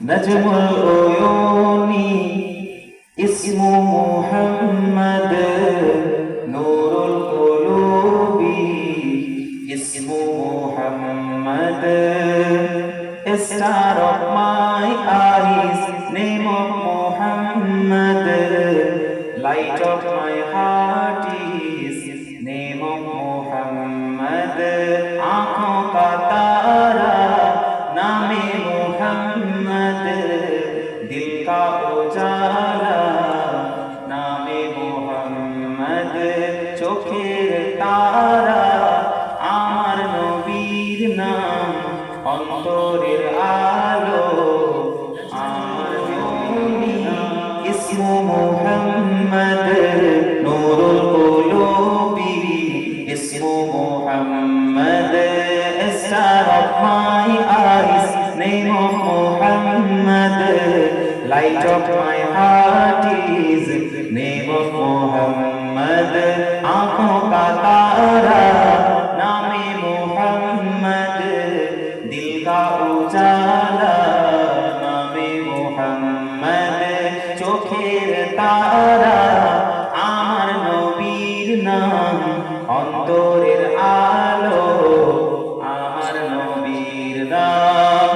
नजमुल उयूनी इस्मु मुहम्मद नूरुल कुलूबी इस्मु Muhammad Star of my eyes, name of Muhammad. Light of my heart is name of Muhammad. आँखों का तारा नामे Muhammad. दिल का उजाला नामे Muhammad. चोखेर तारा आमार नबीर नाम অন্তরের আলো আমার নবী ইসমু Muhammad Nurul কুলুবি ইসমু Muhammad star of my eyes name of Muhammad light of my heart is name of Muhammad आँखों का तारा नामे Muhammad दिल का उजाला नामे मुहम्मद चोखेर तारा आमार नबीर नाम অন্তরের আলো আমার নবীর নাম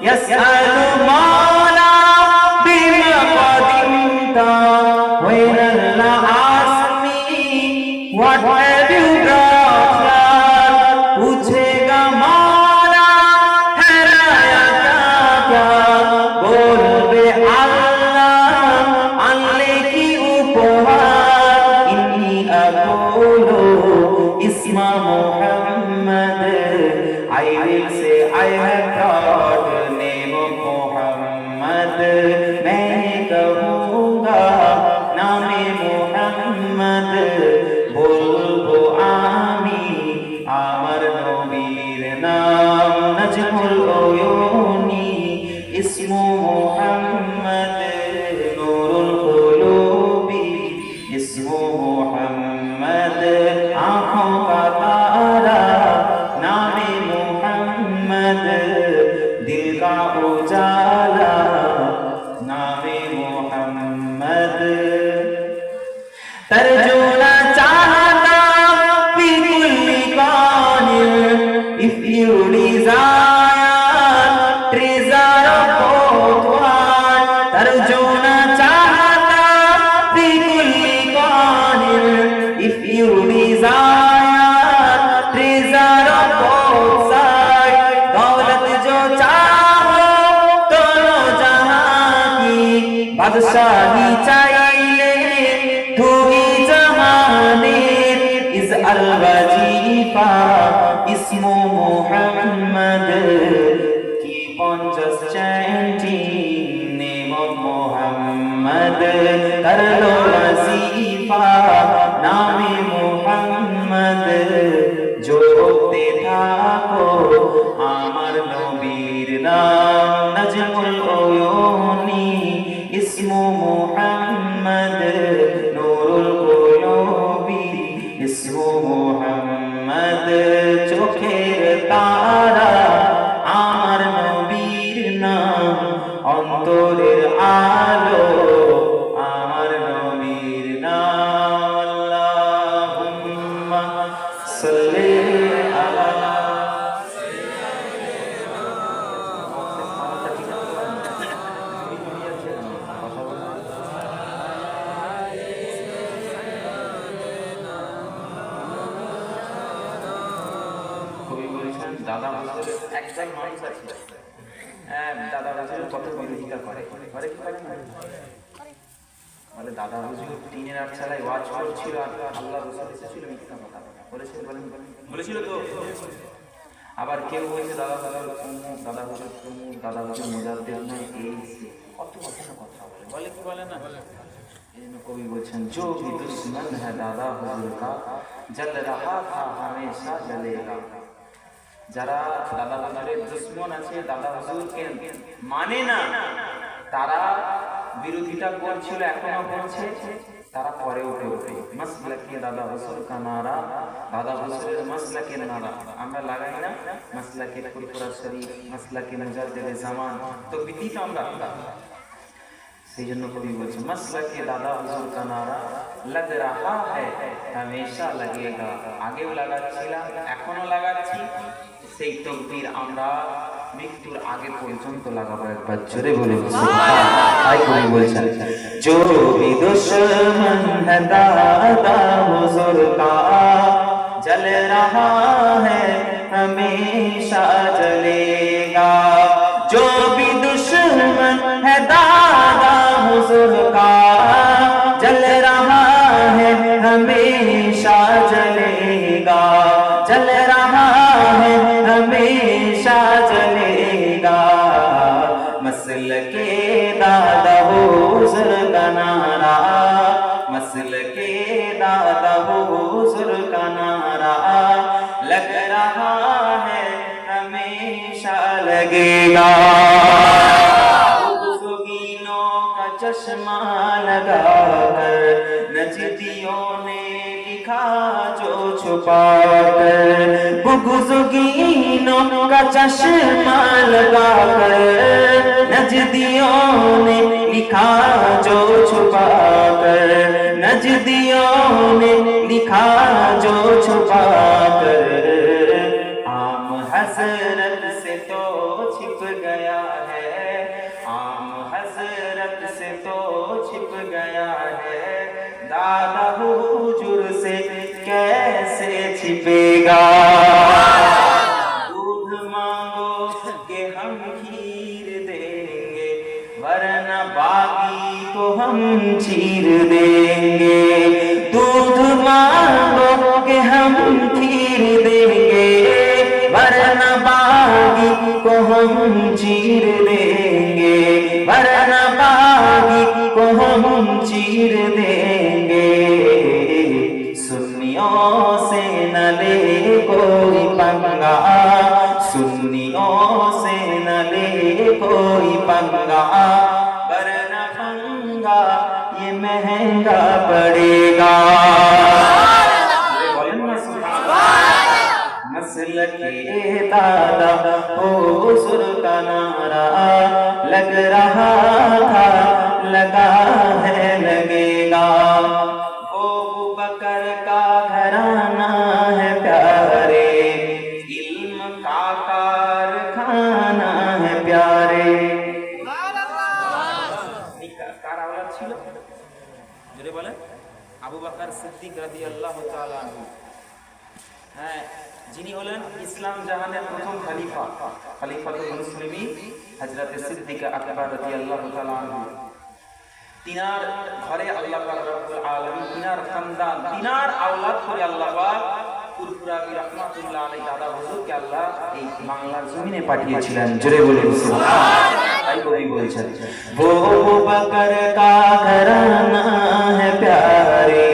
ইয়াসআলু মাওলা বিমা কদিমতা ওয়াইনাল আসমি what have you brought पूछेगा Isma Muhammad I will say I have brought the name of Muhammad मैं कहूँगा नामे Muhammad बोलबो आमी आमर नबीर नाम नजमुल उयूनी इस्मु मुहम्मद नूरुल कुलूबी इस्मु मुहम्मद आँखों का तारा नामे मुहम्मद दिल का उजाला नामे मुहम्मद तर्जुना चाहता बिकुल्ली कानिल if you desire treasure of both worlds तर्जुना चाहता बिकुल्ली कानिल if you desire treasure of both sides दौलत जो चाहो दोनों जहां की बादशाही चाइले दूगी जहानेर इस अल-वजीफा इस्मु मुहम्मद की 50 chanting name of Muhammad कर लो वजीफा नामे मुहम्मद जोते थाको आमर नबीर नाम नजमुल उयूनी इस्मु मुहम्मद नूरुल कुलूबी इस्मु मुहम्मद चोखेर तारा आमर नबीर नाम অন্তরের আলো আমার নবীর নাম আল্লাহুম্মা সাল্লি আলা কবি বলেছেন দাদা একজন মানুষ আছে দাদা হুজুর কত বিরোধিতা করে ঘরে কি করে বলে দাদা হুজুর টিনের আটচালায় ওয়াজ করছিল আর আল্লাহ রাসূল এসেছিল মিথ্যা কথা বলেছিল বলেছিল তো আবার কেউ বলছে দাদা হুজুর মুজাদ্দিদ নয় এই কত কথা বলে কি বলে না कवि बोलছেন जो भी दुश्मन है दादा हुजूर का जल रहा था हमेशा जलेगा যারা দাদা হুজুরের দুশমন আছে দাদা হুজুরকে মানে না তারা বিরোধিতা করছিল এখনো করছে তারা পরে উঠে উঠে মাসলাকে দাদা হুজুর কা নারা, দাদা হুজুরের মাসলাকের নারা আমরা লাগাই না। মাসলাকে ফুরফুরা শরীফ, মাসলাকে মুজাদ্দিদে জামান, তো বিদিত আমরা। সেই জন্য কবি বলছে মাসলাকে দাদা হুজুর কা নারা লগ রাহা হ্যায় হামেশা লাগেগা। আগেও লাগাচ্ছিলাম, এখনো লাগাচ্ছি, সেই তকবীর আমরা মৃত্যুর আগে পর্যন্ত লাগাবো। একবার জোরে বলে তাই কবি বলছেন जो भी दुश्मन है दादा हुजूर का जल रहा है हमेशा जलेगा। जो भी दुश्मन है दादा हुजूर का जल रहा है हमेशा जलेगा, जल रहा है हमेशा जलेगा। मसलके दादा हुजूर का नारा, मसलके दादा हुजूर का नारा लग रहा है हमेशा लगेगा। बुजुर्गीनों का चश्मा लगाकर नजदियों ने लिखा जो छुपाकर, बुजुर्गीनों का चश्मा लगाकर नजदियों ने लिखा जो छुपाकर, नजदियों ने लिखा जो छुपाकर। आम हजरत से तो छिप गया है, आम हजरत से तो छिप गया है, दादा हुजूर से कैसे छिपेगा। दूध मांगो कि हम खीर देंगे, वरना बागी को हम चीर देंगे। दूध मांगो कि हम खीर देंगे, वरना बागी को हम चीर देंगे, वरना बागी को हम चीर देंगे। सुन्नियों से न ले कोई पंगा, सुन्नियों से न ले कोई पंगा, वरना पंगा ये महंगा पड़ेगा। मसलके दादा हुजूर का नारा लग रहा था, लगा है लगेगा। वो बकर का घराना है प्यारे, इल्म का कारखाना है प्यारे। কার আওলাদ ছিল জোরে বলেন? আবু বকর সিদ্দিক রাদিয়াল্লাহু তাআলা আনহু। হ্যাঁ, যিনি হলেন ইসলাম জাহানের প্রথম খলিফা, খলিফাতুল মুসলিমিন হযরত সিদ্দিক আকবর রাদিয়াল্লাহু তাআলা আনহু। তিনার ঘরে আল্লাহ পাক রব্বুল আলামিন তিনার খানদান, তিনার আওলাদ করে আল্লাহ পাক কুরকুরাবি রাহমাতুল্লাহ আলাইহি দাদা হুজুরকে আল্লাহ এই বাংলার জমিনে পাঠিয়েছিলেন। জোরে বলুন সুবহানাল্লাহ। তাই কবি বলছেন वो बकर का घराना है प्यारे,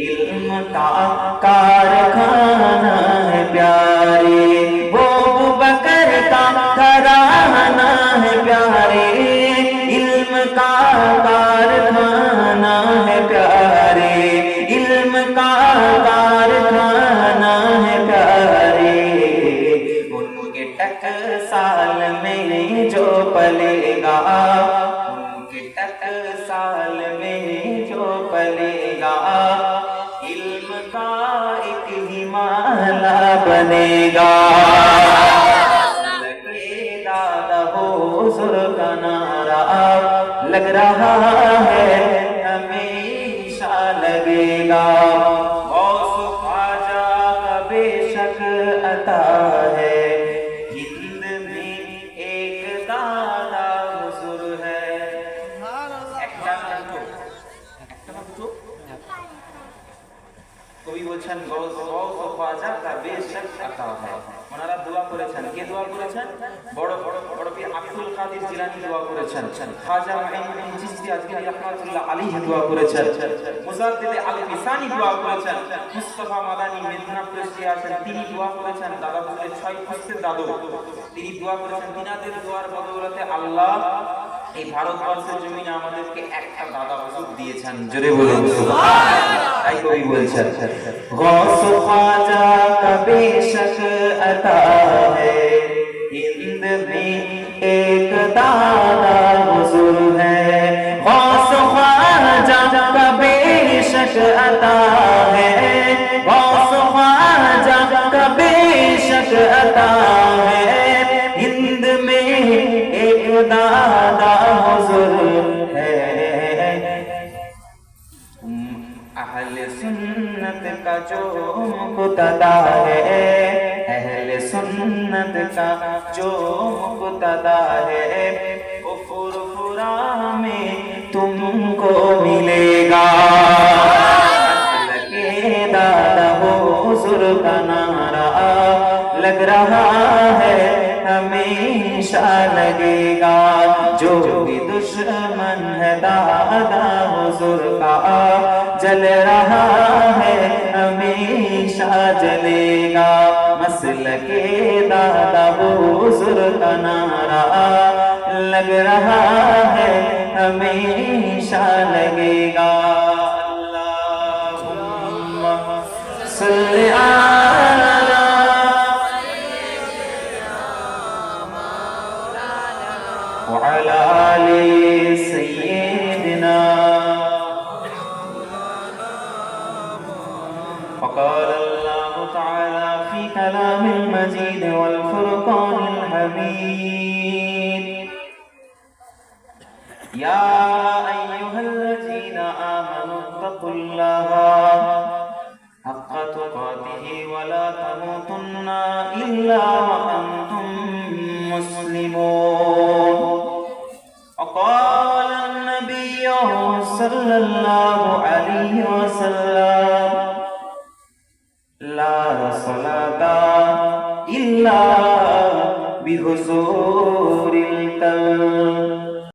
इल्म का कारखाना है प्यारे। वो बकर का घराना है प्यारे, इल्म का कारखाना है प्यारे, इल्म का कारखाना है प्यारे। उनके टकसाल में जो पलेगा, उनके टकसाल में जो पलेगा, इल्म का एक हिमालय बनेगा। लगे दादा हुजूर का नारा लग रहा है हमेशा लगेगा। गौस ख्वाजा का बेशक अता है, हिंद में एक दादा हुजूर है। একটা না দুটো কবি বলছেন গৌস খ্বাজা কা বেশক আতা है। ওনারা দোয়া করেছেন। কে দোয়া করেছেন? বড় পীর আব্দুল কাদের জিলানী দোয়া করেছেন, খাজা মুঈনুদ্দিন চিশতি আজমিরি রাহমাতুল্লাহ আলাইহি দোয়া করেছেন, মুজাদ্দিদ আল মিসানি দোয়া করেছেন, মুস্তাফা মাদানী মেদিনীপুরে আছেন, তিনি দোয়া করেছেন। দাদা হুজুরের 6 পুত্রের দাদু, তিনি দোয়া করেছেন। তিনাদের দোয়ার বদৌলতে আল্লাহ এই ভারতবর্ষের জমিনে আমাদেরকে একটা দাদা হুজুর দিয়েছেন, জোরে বলুন সুবহানাল্লাহ। তাই কবি বলছেন গৌস খ্বাজা কা বেশক আতা হ্যায়, হিন্দ মে এক দাদা হুজুর হ্যায়। গৌস খ্বাজা কা বেশক আতা হ্যায়, গৌস খ্বাজা কা বেশক আতা হ্যায়, हिंद में एक दादा हुजूर है। अहले सुन्नत का जो मुक़्तदा है, अहले सुन्नत का जो मुक़्तदा है, वो फुरफुरा में तुमको मिलेगा। लगे दादा हुजूर का नारा लग रहा है, हमेशा लगेगा। जो भी दुश्मन है दादा हुजूर का, जल रहा है हमेशा जलेगा। मसलके दादा हुजूर का नारा लग रहा है, हमेशा लगेगा। अल्लाहुम्मा सल्ली अला وعلى آل سيدنا। وقال الله تعالى في كلام المجيد والفرقان الحميد يا أيها الذين آمنوا اتقوا الله حق تقاته ولا تموتن إلا وأنتم مسلمون. وقال النبي صلى الله عليه وسلم لا صلاة إلا بحضور القلب.